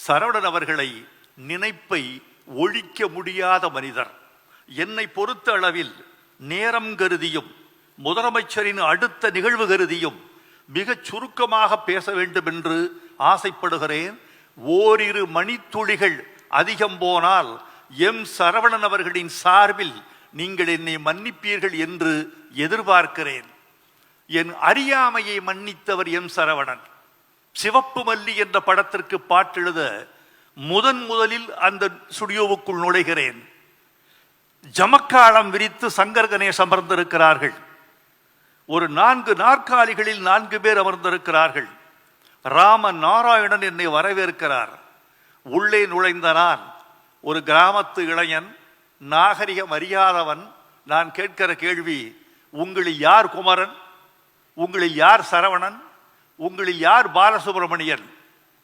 சரவணன் அவர்களை நினைப்பை ஒழிக்க முடியாத மனிதர். என்னை பொறுத்த அளவில் நேரம் கருதியும் முதலமைச்சரின் அடுத்த நிகழ்வு கருதியும் மிகச் சுருக்கமாக பேச வேண்டும் என்று ஆசைப்படுகிறேன். ஓரிரு மணித்துளிகள் அதிகம் போனால் எம் சரவணன் அவர்களின் சார்பில் நீங்கள் என்னை மன்னிப்பீர்கள் என்று எதிர்பார்க்கிறேன். என் அறியாமையை மன்னித்தவர் எம் சரவணன். சிவப்பு மல்லி என்ற படத்திற்கு பாட்டெழுத முதலில் அந்த ஸ்டுடியோவுக்குள் நுழைகிறேன். ஜமக்காலம் விரித்து சங்கர் கணேஷ் அமர்ந்திருக்கிறார்கள். ஒரு 4 நாற்காலிகளில் 4 பேர் அமர்ந்திருக்கிறார்கள். ராம நாராயணன் என்னை வரவேற்கிறார். உள்ளே நுழைந்த நான் ஒரு கிராமத்து இளைஞன், நாகரிகம் அறியாதவன். நான் கேட்கிற கேள்வி, உங்களில் யார் குமரன், உங்களில் யார் சரவணன், உங்களில் யார் பாலசுப்ரமணியன்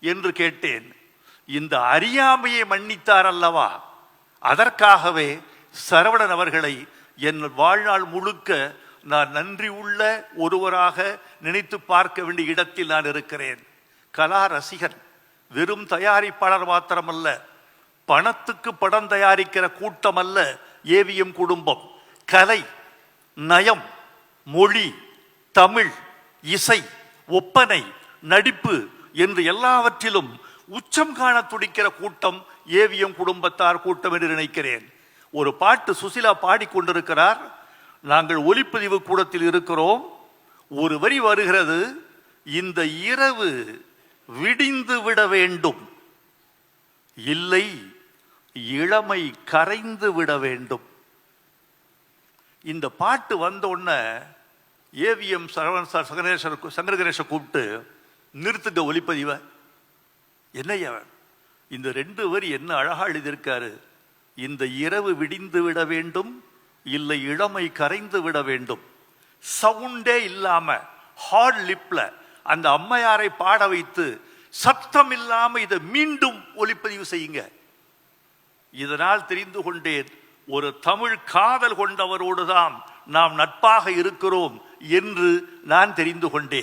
என்று கேட்டேன். இந்த அறியாமையை மன்னித்தார் அல்லவா, அதற்காகவே சரவணன் அவர்களை என் வாழ்நாள் முழுக்க நான் நன்றி உள்ள ஒருவராக நினைத்து பார்க்க வேண்டிய இடத்தில் நான் இருக்கிறேன். கலா ரசிகன், வெறும் தயாரிப்பாளர் மாத்திரமல்ல, பணத்துக்கு படம் தயாரிக்கிற கூட்டம் அல்ல ஏவிஎம் குடும்பம். கலை, நயம், மொழி, தமிழ், இசை, ஒப்பனை, நடிப்பு என்று எல்லாவற்றிலும் உச்சம் காண துடிக்கிற கூட்டம் ஏவிஎம் குடும்பத்தார் கூட்டம் என்று நினைக்கிறேன். ஒரு பாட்டு சுசிலா பாடிக்கொண்டிருக்கிறார். நாங்கள் ஒலிப்பதிவு கூடத்தில் இருக்கிறோம். ஒரு வரி வருகிறது, இந்த இரவு விடிந்து விட வேண்டும், இல்லை இளமை கரைந்து விட வேண்டும். இந்த பாட்டு வந்த உடனே ஏவிஎம் சரவணன் சார் சங்கர் கணேச கூப்பிட்டு, நிறுத்துங்க ஒலிப்பதிவை. என்னையா இந்த 2 வரி என்ன அழகா எழுதியிருக்காரு. இந்த இரவு விடிந்து விட வேண்டும், இல்லை இளமை கரைந்து விட வேண்டும். சவுண்டே இல்லாம ஹார்ட் லிப்ல அந்த அம்மையாரை பாட வைத்து சத்தம் இல்லாம இதை மீண்டும் ஒலிப்பதிவு செய்யுங்க. இதனால் தெரிந்து கொண்டேன், ஒரு தமிழ் காதல் கொண்டவரோடு தான் நாம் நட்பாக இருக்கிறோம் என்று நான் தெரிந்து கொண்டேன்.